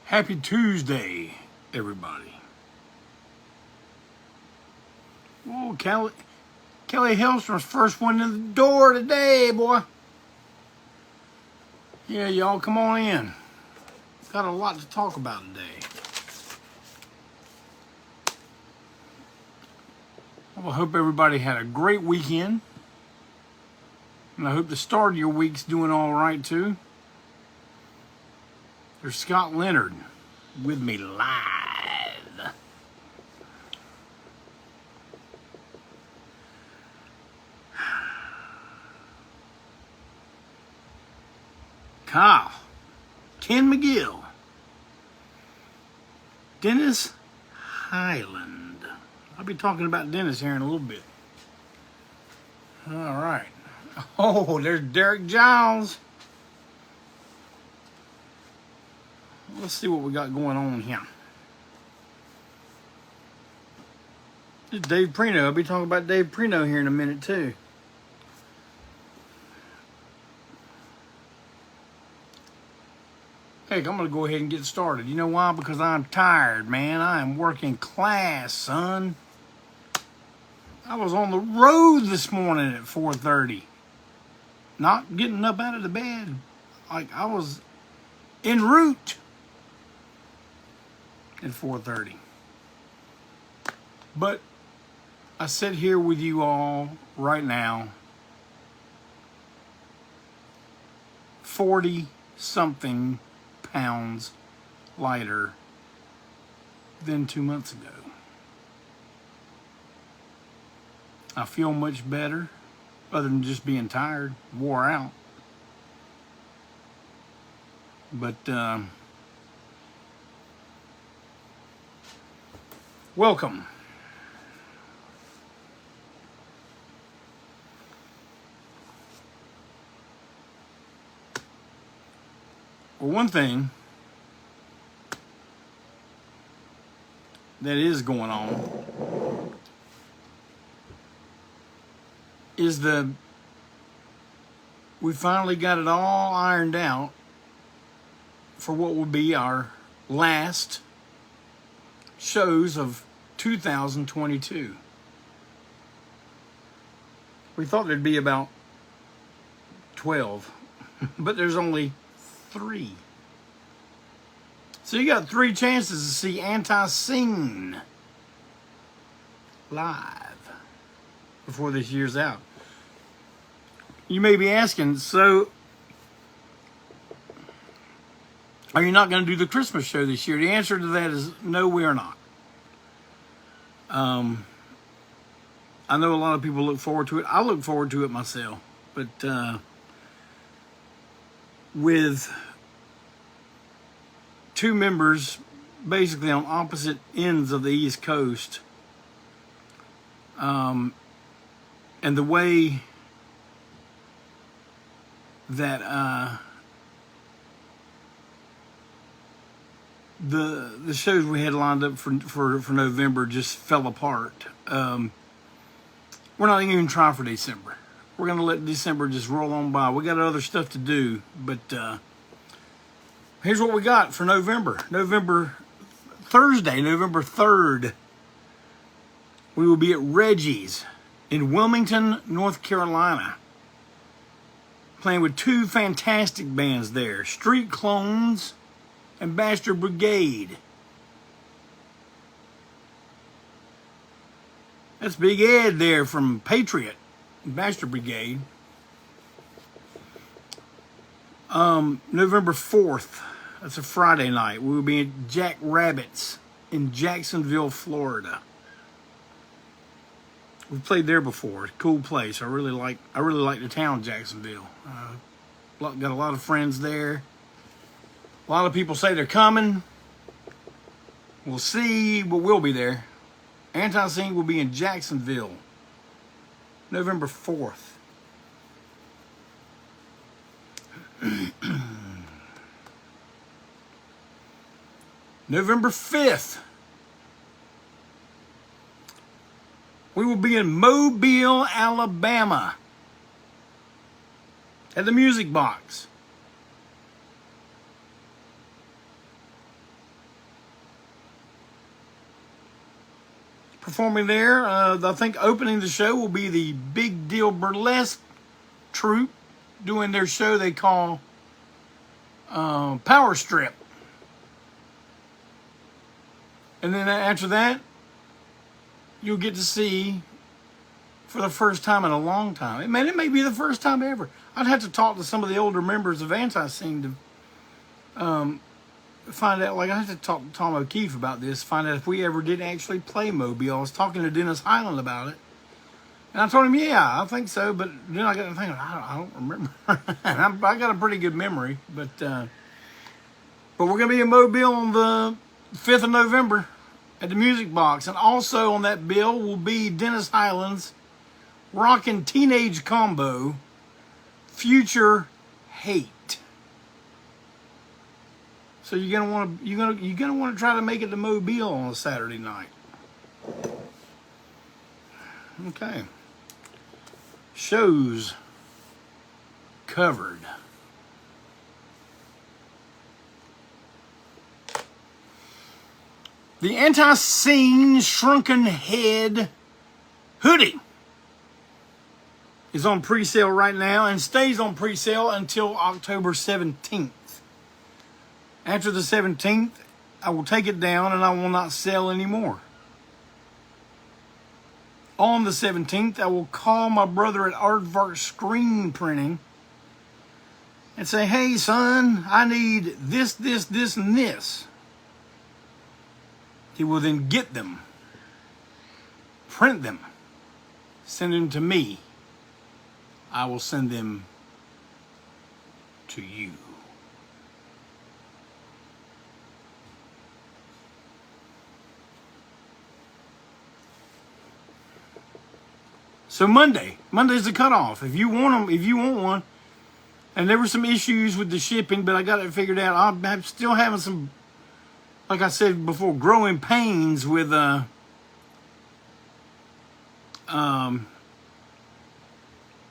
Happy Tuesday, everybody. Oh, Kelly Hillstrom's first one in the door today, boy. Yeah, y'all come on in. Got a lot to talk about today. Well, I hope everybody had a great weekend. And I hope the start of your week's doing all right, too. There's Scott Leonard with me live. Kyle, Ken McGill, Dennis Highland. I'll be talking about Dennis here in a little bit. All right. Oh, there's Derek Giles. Let's see what we got going on here. This is Dave Prino. I'll be talking about Dave Prino here in a minute, too. Heck, I'm going to go ahead and get started. You know why? Because I'm tired, man. I am working class, son. I was on the road this morning at 4:30. Not getting up out of the bed. Like, I was en route at 4:30. But I sit here with you all right now, 40-something pounds lighter than 2 months ago. I feel much better, other than just being tired, wore out. But welcome. Well, one thing that is going on is we finally got it all ironed out for what will be our last shows of 2022. We thought there'd be about 12, but there's only 3. So you got 3 chances to see ANTiSEEN live before this year's out. You may be asking, so are you not going to do the Christmas show this year? The answer to that is no, we are not. I know a lot of people look forward to it. I look forward to it myself. But with 2 members basically on opposite ends of the East Coast, and the way that the shows we had lined up for November just fell apart. We're not even trying for December. We're going to let December just roll on by. We got other stuff to do, but here's what we got for November. Thursday, November 3rd, we will be at Reggie's in Wilmington, North Carolina, playing with 2 fantastic bands there, Street Clones and Bastard Brigade. That's Big Ed there from Patriot, Bastard Brigade. November 4th, that's a Friday night, we will be at Jack Rabbit's in Jacksonville, Florida. We've played there before. Cool place. I really like the town, Jacksonville. Got a lot of friends there. A lot of people say they're coming. We'll see, but we'll be there. ANTiSEEN will be in Jacksonville, November 4th. November 5th, we will be in Mobile, Alabama, at the Music Box. performing there. I think opening the show will be the Big Deal Burlesque troupe doing their show they call Power Strip. And then after that, you'll get to see, for the first time in a long time, it may be the first time ever. I'd have to talk to some of the older members of ANTiSEEN to find out. Like, I have to talk to Tom O'Keefe about this, find out if we ever did actually play Mobile. I was talking to Dennis Highland about it, and I told him, yeah, I think so. But then I got to thinking, I don't remember. I got a pretty good memory, but we're gonna be in Mobile on the 5th of November at the Music Box, and also on that bill will be Dennis Highland's rockin' teenage combo, Future Hate. So you're gonna want to try to make it to Mobile on a Saturday night. Okay. Shows covered. The ANTiSEEN Shrunken Head hoodie is on pre-sale right now and stays on pre-sale until October 17th. After the 17th, I will take it down and I will not sell anymore. On the 17th, I will call my brother at Aardvark Screen Printing and say, hey, son, I need this, this, this, and this. He will then get them, print them, send them to me. I will send them to you. So Monday's the cutoff. If you want one, and there were some issues with the shipping, but I got it figured out. I'm still having some, like I said before, growing pains with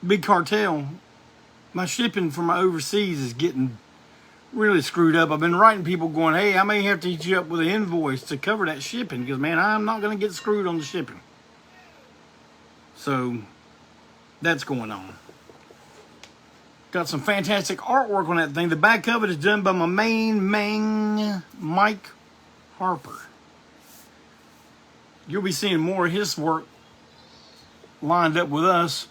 Big Cartel. My shipping for my overseas is getting really screwed up. I've been writing people going, hey, I may have to hit you up with an invoice to cover that shipping, because, man, I'm not going to get screwed on the shipping. So that's going on. Got some fantastic artwork on that thing. The back of it is done by my main man, Mike Harper. You'll be seeing more of his work lined up with us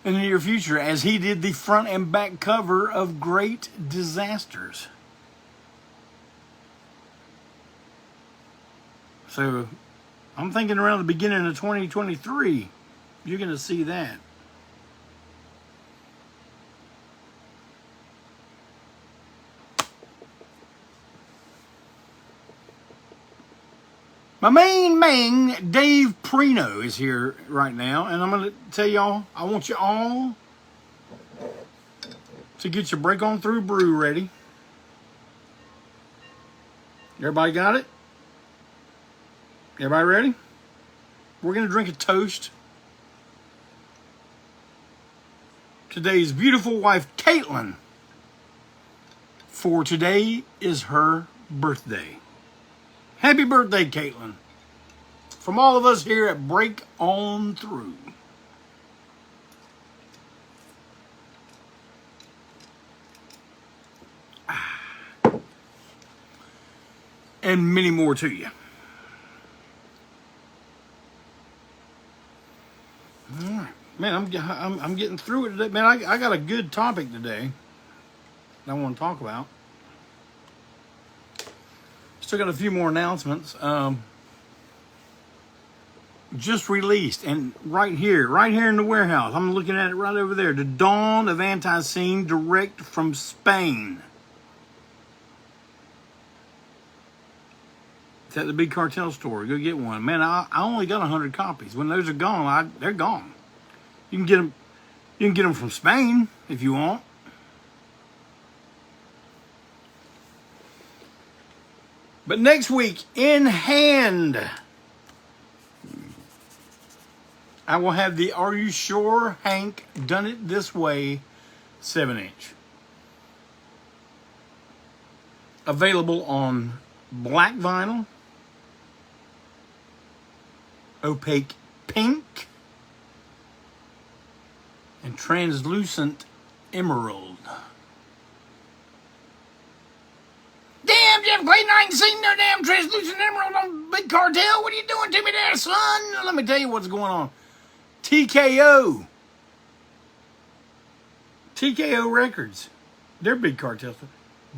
in the near future, as he did the front and back cover of Great Disasters. So I'm thinking around the beginning of 2023, you're going to see that. My main man, Dave Prino, is here right now, and I'm going to tell y'all, I want you all to get your Break On Through brew ready. Everybody got it? Everybody ready? We're going to drink a toast. Today's beautiful wife, Caitlin. For today is her birthday. Happy birthday, Caitlin. From all of us here at Break On Through. And many more to you. All right. Man, I'm getting through it today. Man, I got a good topic today that I want to talk about. Still got a few more announcements. Just released, and right here in the warehouse, I'm looking at it right over there. The Dawn of ANTiSEEN, direct from Spain. It's at the Big Cartel store. Go get one. Man, I only got 100 copies. When those are gone, they're gone. You can get them. You can get them from Spain if you want. But next week, in hand, I will have the Are You Sure, Hank, Done It This Way 7-inch. Available on black vinyl, opaque pink, and translucent emerald. Damn, Jeff Clayton, I ain't seen no damn translucent emerald on Big Cartel. What are you doing to me there, son? Let me tell you what's going on. TKO Records, they're Big Cartel stuff.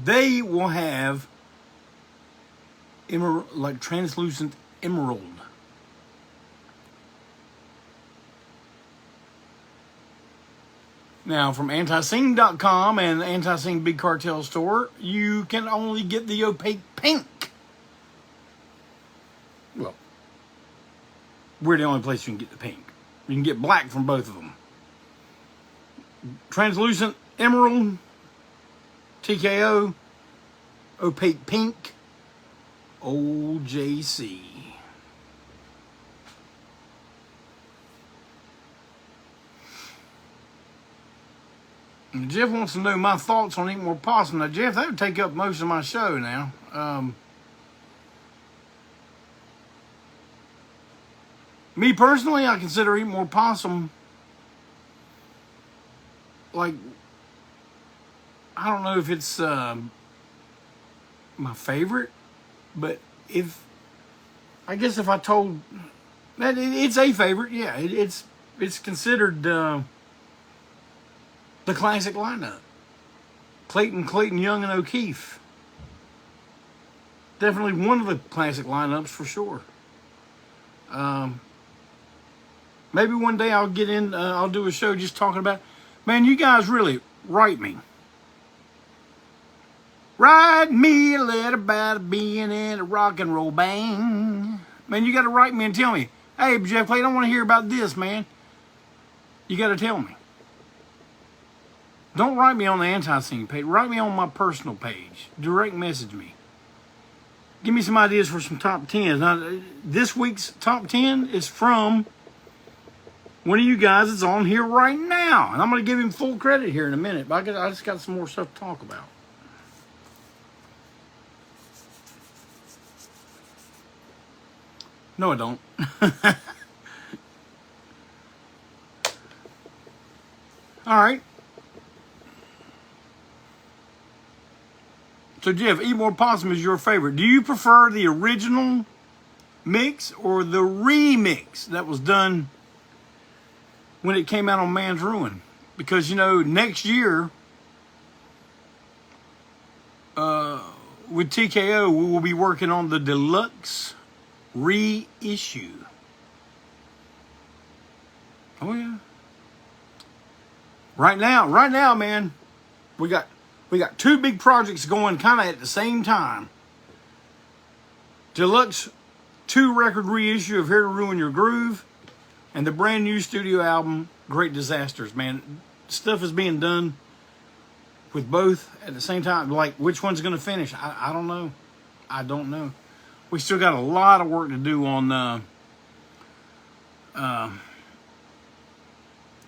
They will have emerald, like translucent emerald. Now, from ANTiSEEN.com and the ANTiSEEN Big Cartel store, you can only get the opaque pink. Well, we're the only place you can get the pink. You can get black from both of them. Translucent emerald, TKO, opaque pink, Old JC. And Jeff wants to know my thoughts on eating more possum. Now, Jeff, that would take up most of my show now. Me personally, I consider eating more possum like, I don't know if it's my favorite, but I guess if I told that it's a favorite, yeah, it's considered the classic lineup. Clayton, Young, and O'Keefe. Definitely one of the classic lineups for sure. Maybe one day I'll get in, I'll do a show just talking about, man, you guys really write me. Write me a letter about being in a rock and roll band. Man, you got to write me and tell me, hey, Jeff Clay, I don't want to hear about this, man. You got to tell me. Don't write me on the ANTiSEEN page. Write me on my personal page. Direct message me. Give me some ideas for some top 10s. Now, this week's top 10 is from one of you guys that's on here right now. And I'm going to give him full credit here in a minute. But I just got some more stuff to talk about. No, I don't. All right. So, Jeff, Eat More Possum is your favorite. Do you prefer the original mix or the remix that was done when it came out on Man's Ruin? Because, you know, next year, with TKO, we will be working on the deluxe reissue. Oh, yeah. Right now, man, we got two big projects going kind of at the same time. Deluxe 2-record reissue of Here to Ruin Your Groove and the brand new studio album, Great Disasters, man. Stuff is being done with both at the same time. Like, which one's going to finish? I don't know. I don't know. We still got a lot of work to do on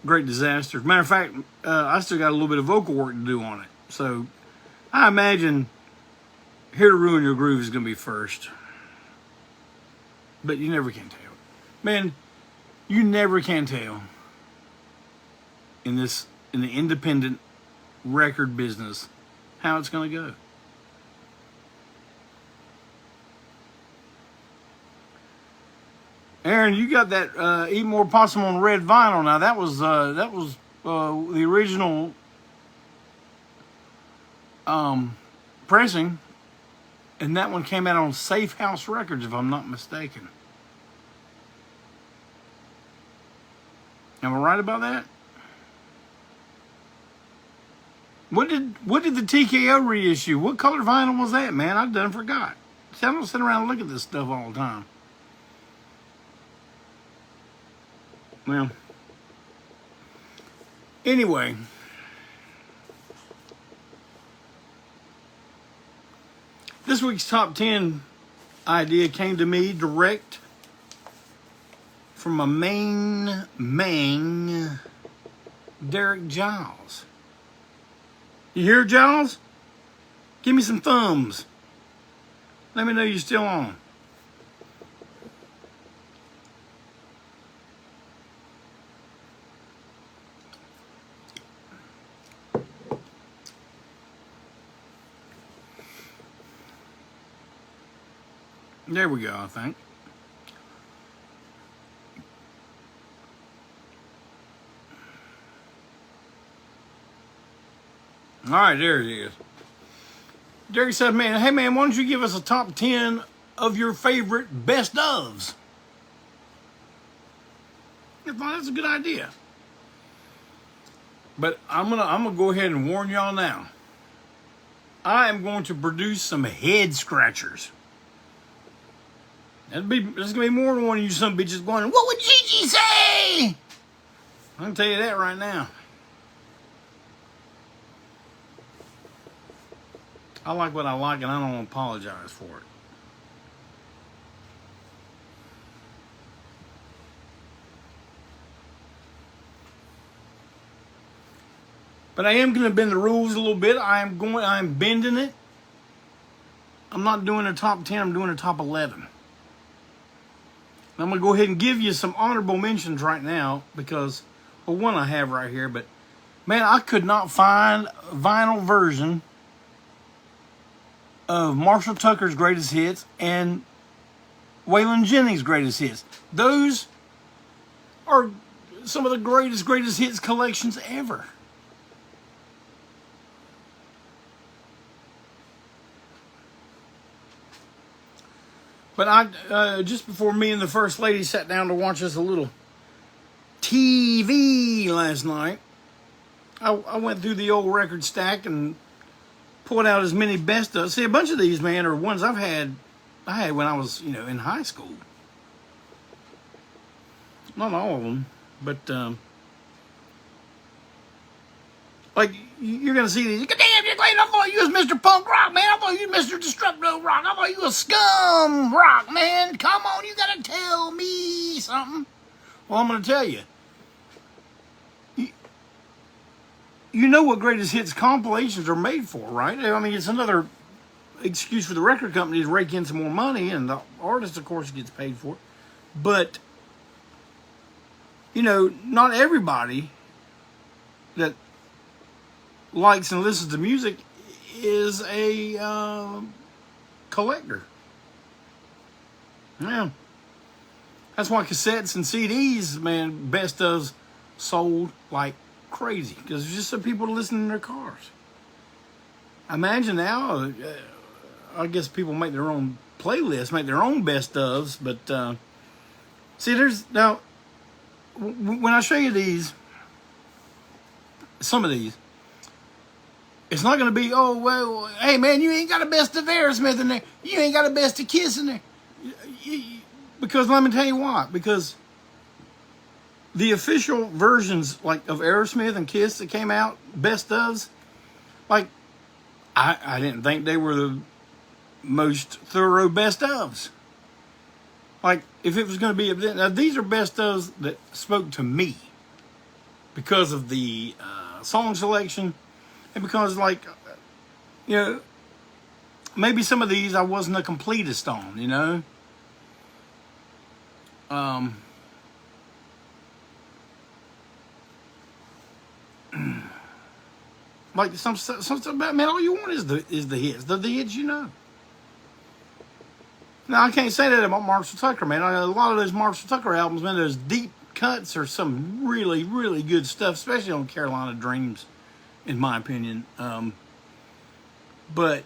Great Disasters. Matter of fact, I still got a little bit of vocal work to do on it. So, I imagine Here to Ruin Your Groove is going to be first. But you never can tell. Man, you never can tell in the independent record business how it's going to go. Aaron, you got that Eat More Possum on red vinyl. Now that was the original pressing, and that one came out on Safe House Records, if I'm not mistaken. Am I right about that? What did the TKO reissue? What color vinyl was that, man? I done forgot. See, I don't sit around and look at this stuff all the time. Well, anyway, this week's top 10 idea came to me direct from a main Derek Giles. You hear, Giles? Give me some thumbs. Let me know you're still on. There we go, I think. All right, there it is. Derek said, man, hey, man, why don't you give us a top 10 of your favorite best ofs? I thought that's a good idea. But I'm gonna go ahead and warn y'all now. I am going to produce some head scratchers. There's gonna be more than one of you some bitches going, what would Gigi say? I can tell you that right now. I like what I like, and I don't apologize for it. But I am going to bend the rules a little bit. I'm bending it. I'm not doing a top 10. I'm doing a top 11. I'm going to go ahead and give you some honorable mentions right now because, well, one I have right here. But, man, I could not find a vinyl version of Marshall Tucker's greatest hits and Waylon Jennings' greatest hits. Those are some of the greatest hits collections ever. But I just before me and the First Lady sat down to watch us a little TV last night, I went through the old record stack and pulled out as many best of. See, a bunch of these, man, are ones I had when I was, in high school. Not all of them, but like you're gonna see these. Damn, you're glad I thought you was Mr. Punk Rock, man. I thought you was Mr. Destructo Rock. I thought you was Scum Rock, man. Come on, you gotta tell me something. Well, I'm gonna tell you. You know what greatest hits compilations are made for, right? I mean, it's another excuse for the record company to rake in some more money, and the artist, of course, gets paid for it. But, not everybody that likes and listens to music is a collector. Yeah. That's why cassettes and CDs, man, best ofs sold like crazy because there's just some people listening in their cars. Imagine now, I guess people make their own playlists, make their own best ofs, but see, now when I show you these, some of these, it's not going to be, oh, well, hey, man, you ain't got a best of Aerosmith in there. You ain't got a best of Kiss in there. Because let me tell you why. Because the official versions, like, of Aerosmith and Kiss that came out, best ofs, like, I didn't think they were the most thorough best ofs. Like, if it was going to be, now these are best ofs that spoke to me because of the song selection. And because, like, maybe some of these I wasn't a completist on, like some stuff about, man, all you want is the hits, the hits, Now, I can't say that about Marshall Tucker, man. A lot of those Marshall Tucker albums, man, those deep cuts are some really, really good stuff, especially on Carolina Dreams, in my opinion. But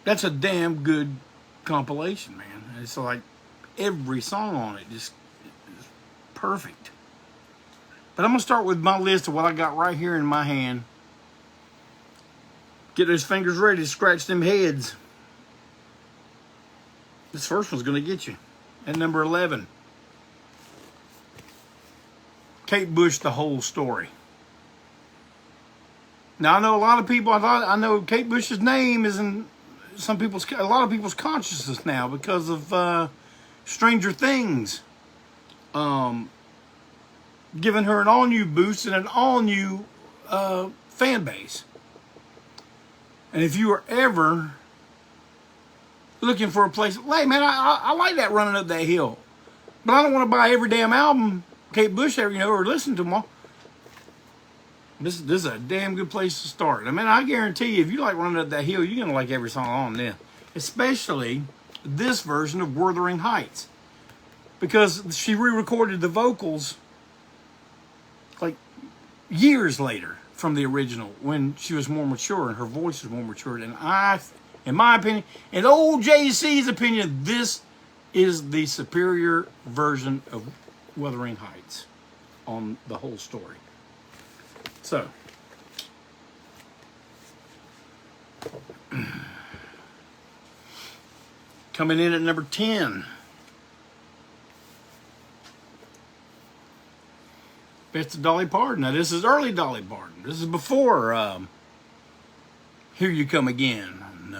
that's a damn good compilation, man. It's like every song on it just is perfect. But I'm going to start with my list of what I got right here in my hand. Get those fingers ready to scratch them heads. This first one's going to get you. At number 11. Kate Bush, The Whole Story. Now, I know a lot of people, I know Kate Bush's name is in a lot of people's consciousness now because of Stranger Things. Giving her an all-new boost and an all-new fan base. And if you are ever looking for a place, hey, man, I like that Running Up That Hill. But I don't want to buy every damn album Kate Bush ever, or listen to them all. This is a damn good place to start. I mean, I guarantee you, if you like Running Up That Hill, you're going to like every song on there. especially this version of Wuthering Heights, because she re-recorded the vocals like years later from the original when she was more mature and her voice was more mature. And in my opinion, in old JC's opinion, this is the superior version of Wuthering Heights on the whole story. So, coming in at number 10, Best of Dolly Parton. Now, this is early Dolly Parton. This is before Here You Come Again, and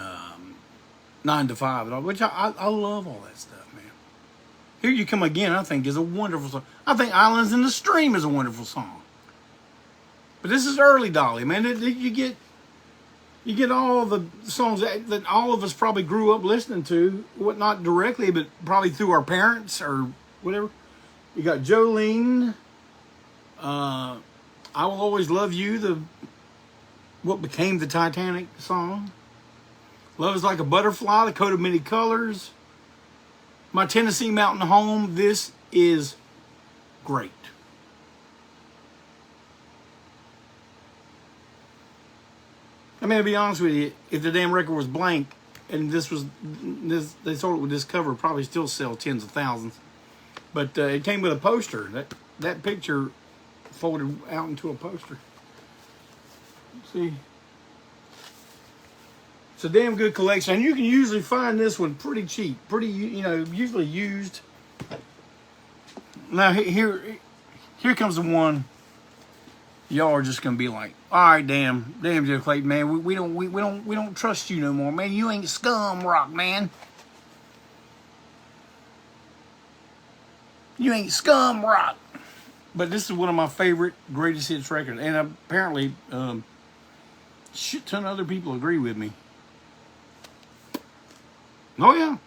9 to 5, and all, which I love all that stuff, man. Here You Come Again, I think, is a wonderful song. I think Islands in the Stream is a wonderful song. But this is early Dolly, man. You get all the songs that all of us probably grew up listening to, what not directly, but probably through our parents or whatever. You got Jolene, I Will Always Love You, what became the Titanic song. Love Is Like a Butterfly, The Coat of Many Colors. My Tennessee Mountain Home. This is great. I mean, to be honest with you, if the damn record was blank and they sold it with this cover, it'd probably still sell tens of thousands. But it came with a poster. That picture folded out into a poster. See, it's a damn good collection, and you can usually find this one pretty cheap, usually used. Now here comes the one. Y'all are just gonna be like, all right, damn, Joe Clayton, man, we don't trust you no more, man. You ain't scum rock, man. You ain't scum rock. But this is one of my favorite greatest hits records, and apparently, shit ton of other people agree with me. Oh yeah.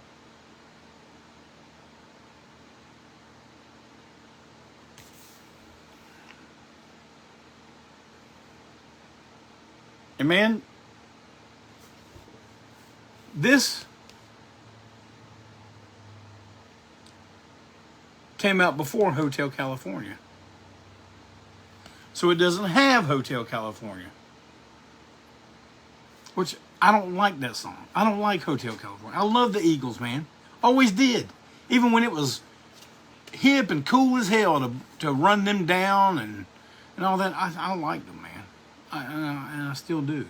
And man, this came out before Hotel California. So it doesn't have Hotel California. Which, I don't like that song. I don't like Hotel California. I love the Eagles, man. Always did. Even when it was hip and cool as hell to run them down and all that. I like them, man. And I still do.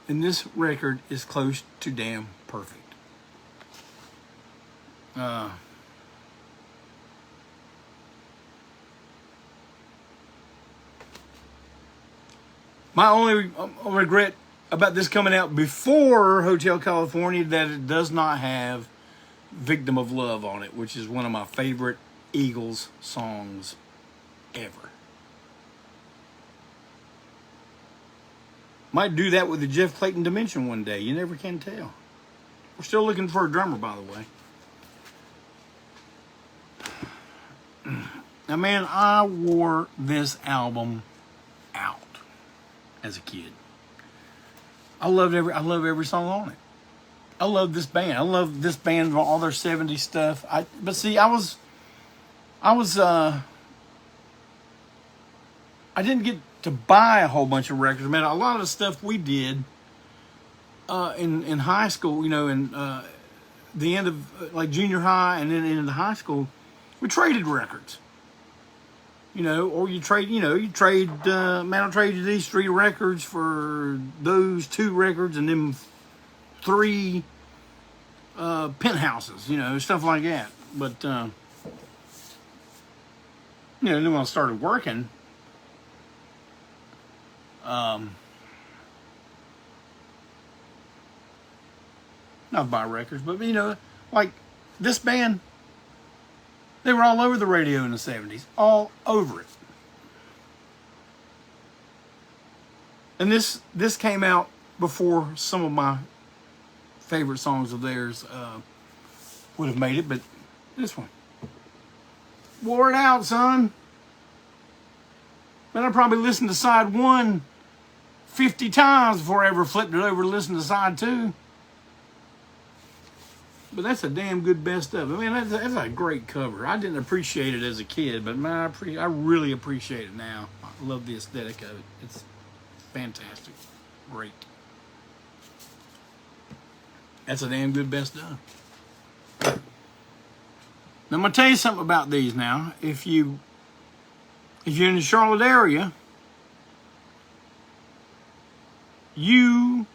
And this record is close to damn perfect. My only regret about this coming out before Hotel California, that it does not have Victim of Love on it, which is one of my favorite Eagles songs ever. Might do that with the Jeff Clayton Dimension one day. You never can tell. We're still looking for a drummer, by the way. Now, man, I wore this album out as a kid. I love every song on it. I love this band. I love this band, all their 70s stuff. But see, I didn't get to buy a whole bunch of records. Man, a lot of the stuff we did in high school, in the end of like junior high and then into high school, we traded records. Or you trade, man, I'll trade you these 3 records for those 2 records and them 3 penthouses, stuff like that. But, then when I started working, not buy records, but, like this band, they were all over the radio in the 70s. All over it. And this came out before some of my favorite songs of theirs would have made it, but this one. Wore it out, son. Man, I probably listened to side 1 50 times before I ever flipped it over to listen to side 2. But that's a damn good best of. I mean, that's a great cover. I didn't appreciate it as a kid, but man, I really appreciate it now. I love the aesthetic of it. It's fantastic. Great. That's a damn good best of. Now, I'm going to tell you something about these now. If you're in the Charlotte area, you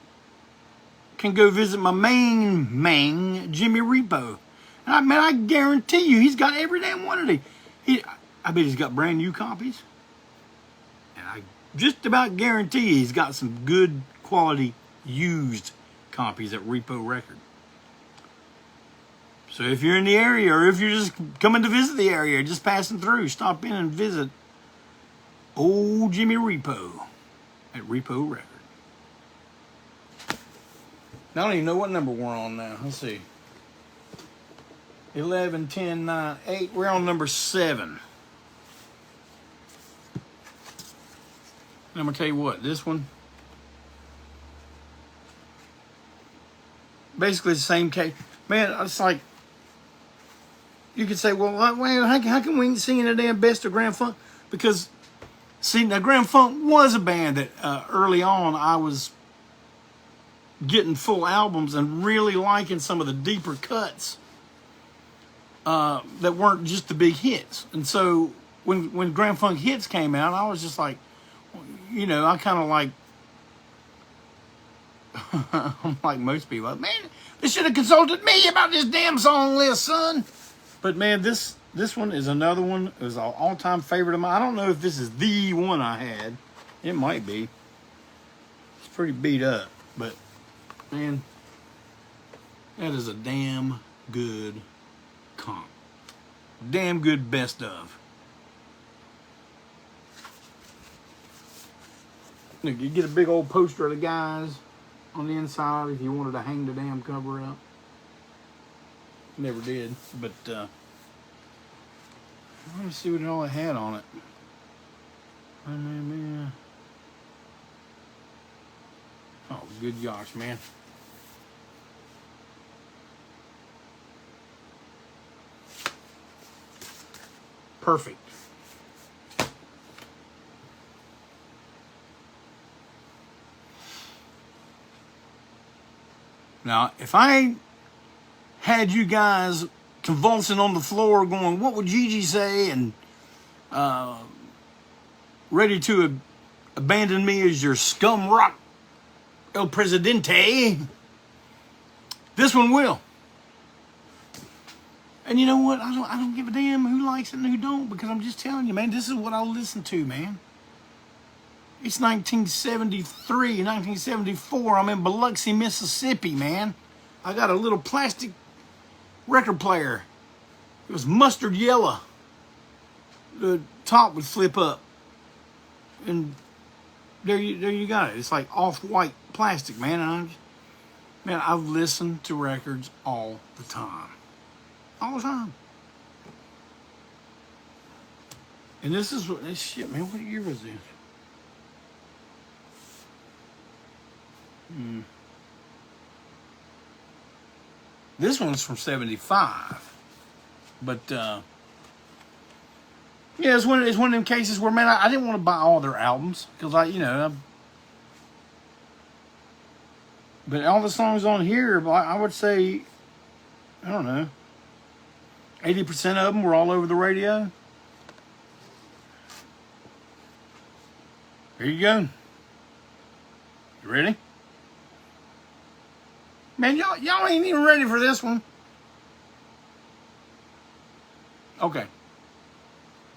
can go visit my main Jimmy Repo. And I guarantee you, he's got every damn one of these. I bet he's got brand new copies. And I just about guarantee he's got some good quality used copies at Repo Record. So if you're in the area, or if you're just coming to visit the area, just passing through, stop in and visit old Jimmy Repo at Repo Record. I don't even know what number we're on now. Let's see. 11, 10, 9, 8. We're on number 7. And I'm going to tell you what, this one, basically the same case. Man, it's like, you could say, well, how can we ain't singing the damn best of Grand Funk? Because, see, now Grand Funk was a band that early on I was getting full albums and really liking some of the deeper cuts that weren't just the big hits. And so when Grand Funk Hits came out, I was just like, you know, I kind of like, I'm like most people, man, they should have consulted me about this damn song list, son. But man, this one is another one. It was an all-time favorite of mine. I don't know if this is the one I had. It might be. It's pretty beat up, but man, that is a damn good comp. Damn good best of. Look, you get a big old poster of the guys on the inside if you wanted to hang the damn cover up. Never did, but let me see what all it had on it. Oh, good gosh, man. Perfect. Now, if I had you guys convulsing on the floor going, what would Gigi say? And ready to abandon me as your scum rock El Presidente, this one will. And you know what? I don't give a damn who likes it and who don't, because I'm just telling you, man, this is what I'll listen to, man. It's 1973, 1974. I'm in Biloxi, Mississippi, man. I got a little plastic record player. It was mustard yellow. The top would flip up. And there you got it. It's like off-white plastic, man. I've listened to records all the time. All the time. And this shit, man, what year was this? This one's from 75. But, yeah, it's one of them cases where, man, I didn't want to buy all their albums. Because, but all the songs on here, I would say, I don't know, 80% of them were all over the radio. Here you go. You ready? Man, y'all ain't even ready for this one. Okay.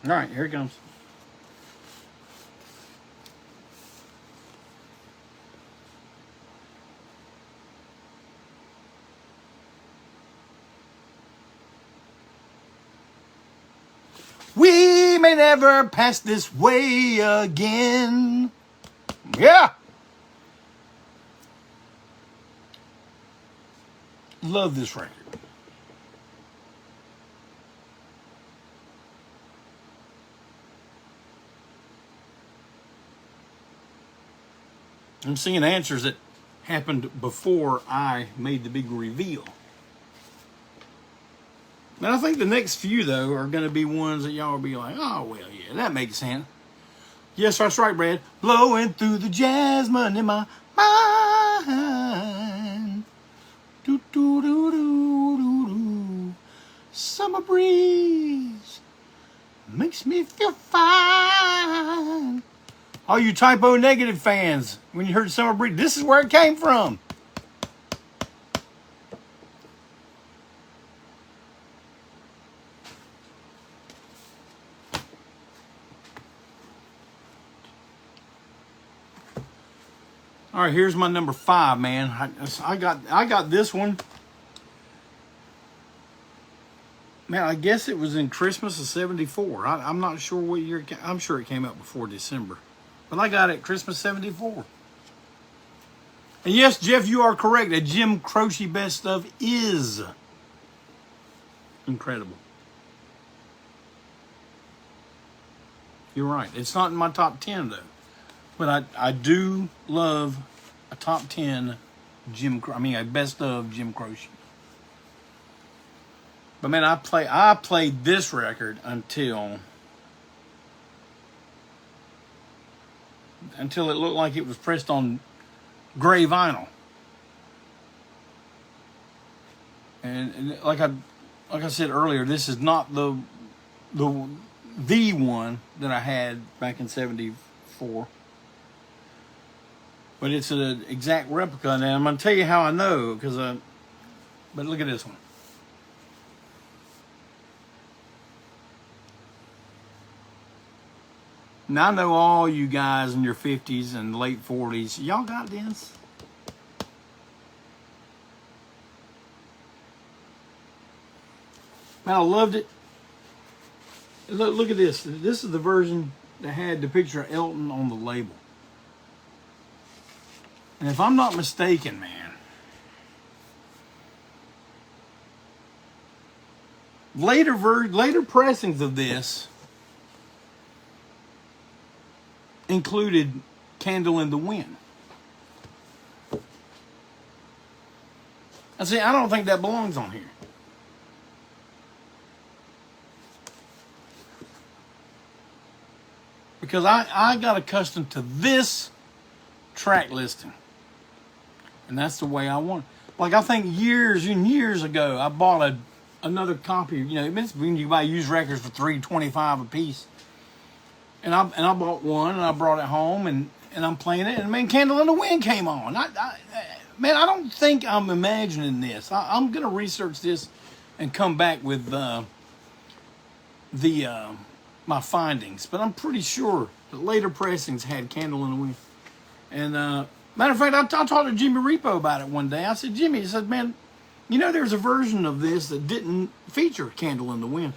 All right, here it comes. We may never pass this way again. Yeah. Love this record. I'm seeing answers that happened before I made the big reveal. And I think the next few, though, are going to be ones that y'all will be like, oh, well, yeah, that makes sense. Yes, that's right, Brad. Blowing through the jasmine in my mind. Do, do, do, do, do, do. Summer breeze makes me feel fine. All you typo negative fans, when you heard summer breeze, this is where it came from. All right, here's my number 5, man. I got this one. Man, I guess it was in Christmas of '74. I'm not sure what year. I'm sure it came out before December, but I got it Christmas '74. And yes, Jeff, you are correct. A Jim Croce best of is incredible. You're right. It's not in my top 10 though. But I do love a top 10 a best of Jim Croce. But man, I played this record until it looked like it was pressed on gray vinyl. And like I said earlier, this is not the one that I had back in '74. But it's an exact replica. Now, I'm going to tell you how I know, but look at this one. Now, I know all you guys in your 50s and late 40s, y'all got this? Man, I loved it. Look at this. This is the version that had the picture of Elton on the label. And if I'm not mistaken, man, later pressings of this included Candle in the Wind. I say, I don't think that belongs on here. Because I got accustomed to this track listing. And that's the way I want it. Like, I think years and years ago, I bought another copy. You know, when you buy used records for $3.25 a piece. And I bought one, and I brought it home, and I'm playing it, and man, Candle in the Wind came on. Man, I don't think I'm imagining this. I'm going to research this and come back with my findings. But I'm pretty sure the later pressings had Candle in the Wind. And matter of fact, I talked to Jimmy Repo about it one day. I said, Jimmy, he said, man, you know, there's a version of this that didn't feature Candle in the Wind.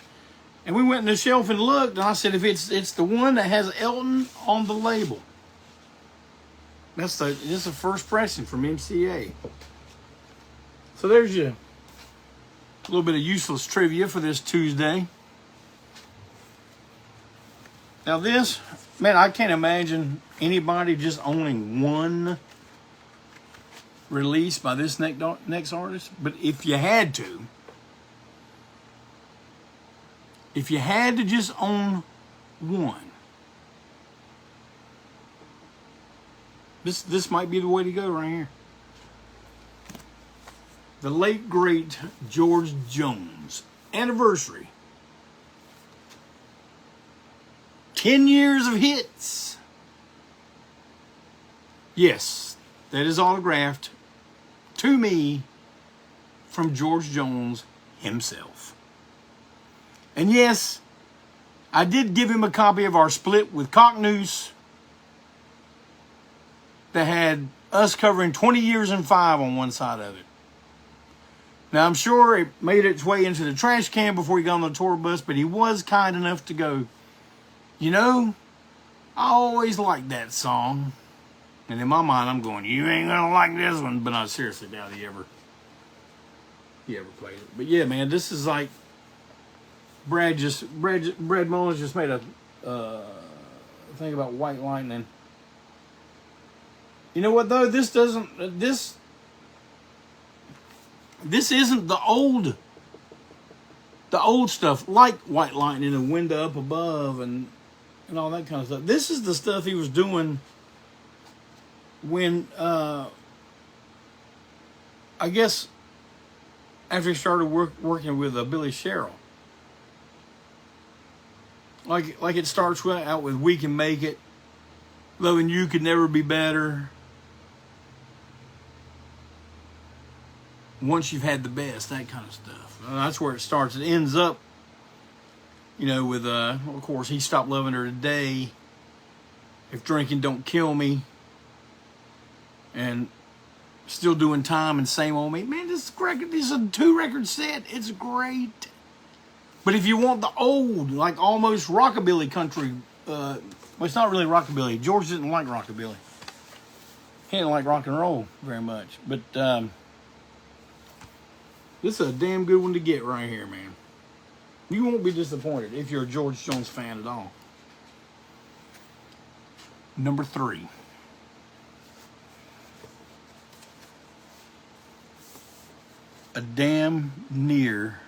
And we went in the shelf and looked, and I said, if it's the one that has Elton on the label, this is the first pressing from MCA. So there's a little bit of useless trivia for this Tuesday. Now this, man, I can't imagine anybody just owning one release by this next artist. But if you had to just own one, this might be the way to go right here. The late great George Jones anniversary. 10 years of hits. Yes, that is autographed to me from George Jones himself. And yes, I did give him a copy of our split with Cocknoose that had us covering 20 years and 5 on one side of it. Now, I'm sure it made its way into the trash can before he got on the tour bus, but he was kind enough to go, you know, I always liked that song. And in my mind, I'm going, you ain't gonna like this one. But I seriously doubt he ever played it. But yeah, man, this is like, Brad Mullins just made a thing about White Lightning. You know what though? This isn't the old the old stuff, like White Lightning and Window Up Above and all that kind of stuff. This is the stuff he was doing when, I guess, after he started working with Billy Sherrill. Like it starts out with We Can Make It, Loving You Could Never Be Better, Once You've Had the Best, that kind of stuff. That's where it starts. It ends up, you know, with, of course, He Stopped Loving Her Today, If Drinking Don't Kill Me, and Still Doing Time and Same Old Me. Man, this is a 2-record set. It's great. But if you want the old, like almost rockabilly country, well, it's not really rockabilly. George didn't like rockabilly. He didn't like rock and roll very much. But this is a damn good one to get right here, man. You won't be disappointed if you're a George Jones fan at all. Number 3. A damn near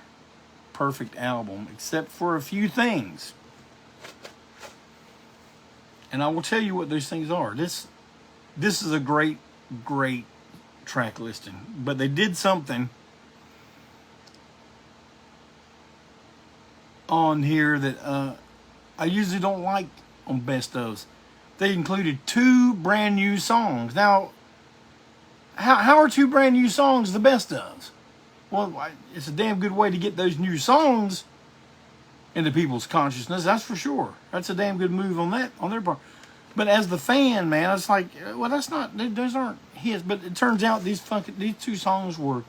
perfect album, except for a few things. And I will tell you what those things are. This is a great track listing. But they did something on here that I usually don't like on best ofs. They included 2 brand new songs. Now, how are 2 brand new songs the best ofs? Well, it's a damn good way to get those new songs into people's consciousness, that's for sure. That's a damn good move on their part. But as the fan, man, it's like, well, those aren't his. But it turns out these 2 songs were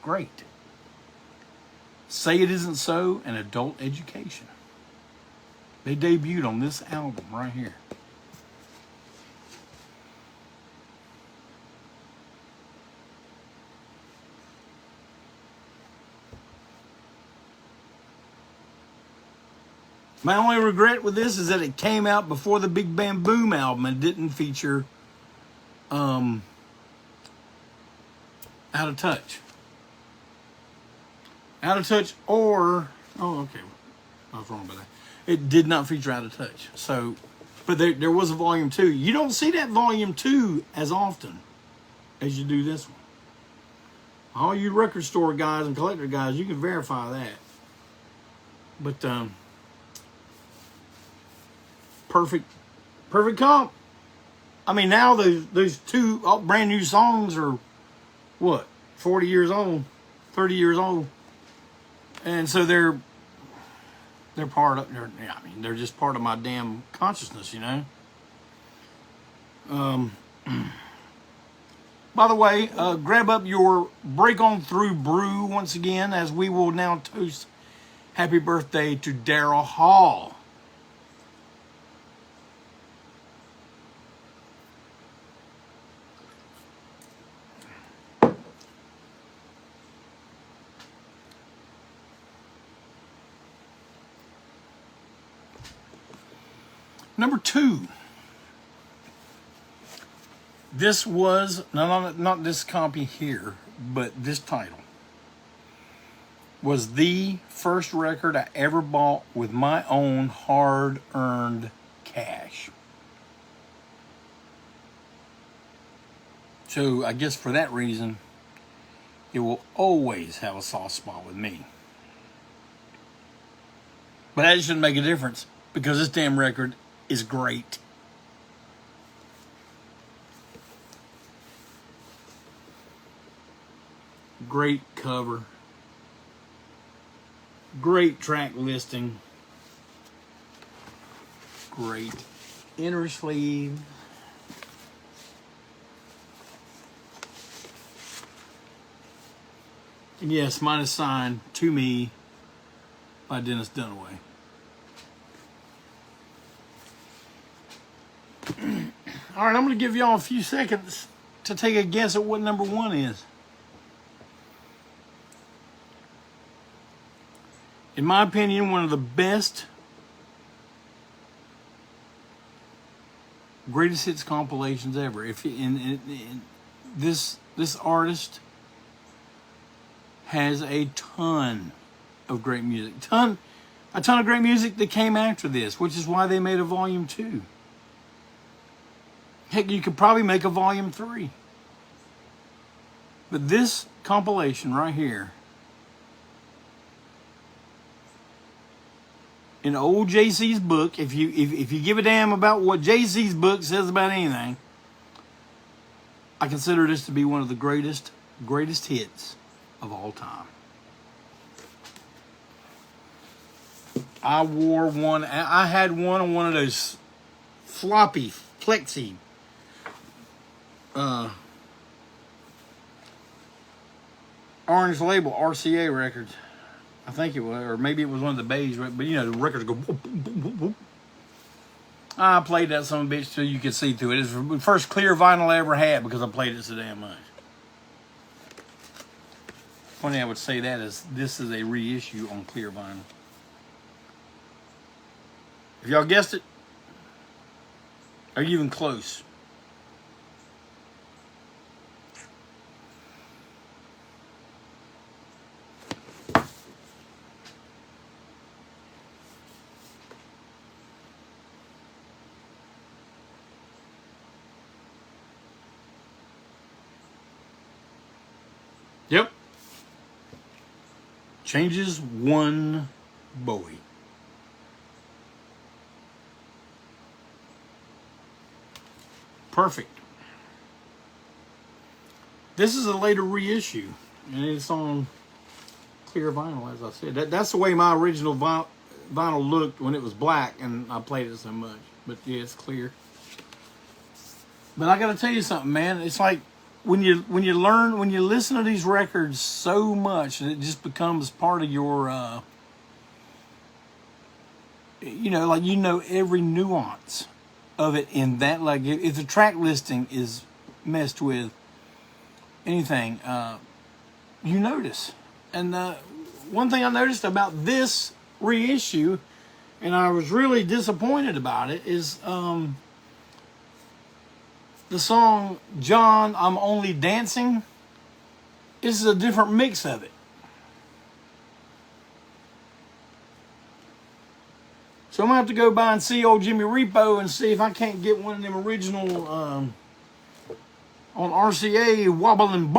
great. Say It Isn't So and Adult Education. They debuted on this album right here. My only regret with this is that it came out before the Big Bam Boom album and didn't feature Out of Touch. Out of Touch or... Oh, okay. I was wrong about that. It did not feature Out of Touch. So, but there was a volume 2. You don't see that volume 2 as often as you do this one. All you record store guys and collector guys, you can verify that. But, perfect comp. I mean, now those 2 brand new songs are what, 40 years old, 30 years old, and so they're part of. They're just part of my damn consciousness, you know. By the way, grab up your Break On Through brew once again, as we will now toast happy birthday to Daryl Hall. Number 2. This was, not this copy here, but this title was the first record I ever bought with my own hard-earned cash. So I guess for that reason, it will always have a soft spot with me. But that shouldn't make a difference, because this damn record is great. Great cover. Great track listing. Great inner sleeve. And yes, mine is signed to me by Dennis Dunaway. All right, I'm going to give y'all a few seconds to take a guess at what number 1 is. In my opinion, one of the best greatest hits compilations ever. If this artist has a ton of great music. A ton of great music that came after this, which is why they made a volume 2. Heck, you could probably make a volume 3. But this compilation right here, in old JC's book, if you give a damn about what JC's book says about anything, I consider this to be one of the greatest hits of all time. I wore one. I had one on one of those floppy plexi orange label RCA records. I think it was, or maybe it was one of the beige, but you know, the records go whoop, whoop, whoop, whoop. I played that son of a bitch till you could see through it. It's the first clear vinyl I ever had because I played it so damn much. Funny I would say that is this is a reissue on clear vinyl. If y'all guessed it, are you even close? Yep. Changes one Bowie. Perfect. This is a later reissue, and it's on clear vinyl, as I said. That's the way my original vinyl looked when it was black, and I played it so much. But yeah, it's clear. But I got to tell you something, man. It's like when you listen to these records so much, and it just becomes part of your, you know, like you know every nuance of it in that. Like if the track listing is messed with, anything, you notice. And one thing I noticed about this reissue, and I was really disappointed about it, is the song John, I'm Only Dancing. This is a different mix of it. So I'm going to have to go by and see old Jimmy Repo and see if I can't get one of them original on RCA wobbling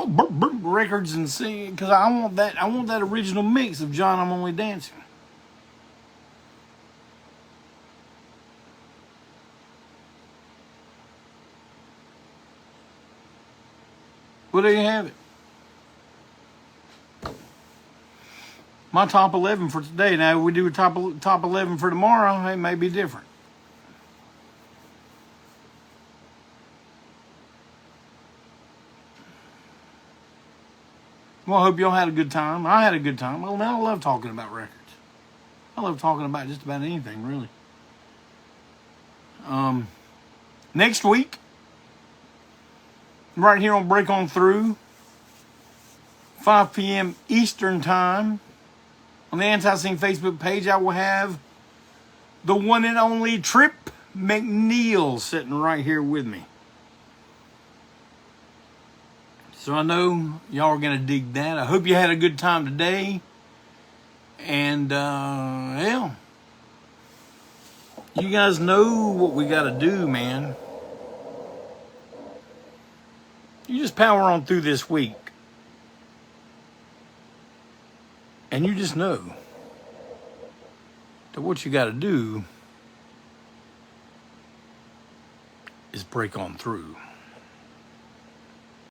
records and see, because I want that original mix of John, I'm Only Dancing. Well, there you have it. My top 11 for today. Now, if we do a top 11 for tomorrow, it may be different. Well, I hope y'all had a good time. I had a good time. Well, man, I love talking about records. I love talking about just about anything, really. Next week, right here on Break On Through, 5 p.m. Eastern Time, on the ANTiSEEN Facebook page, I will have the one and only Trip McNeil sitting right here with me. So I know y'all are going to dig that. I hope you had a good time today. And, hell, you guys know what we got to do, man. You just power on through this week. And you just know that what you got to do is break on through.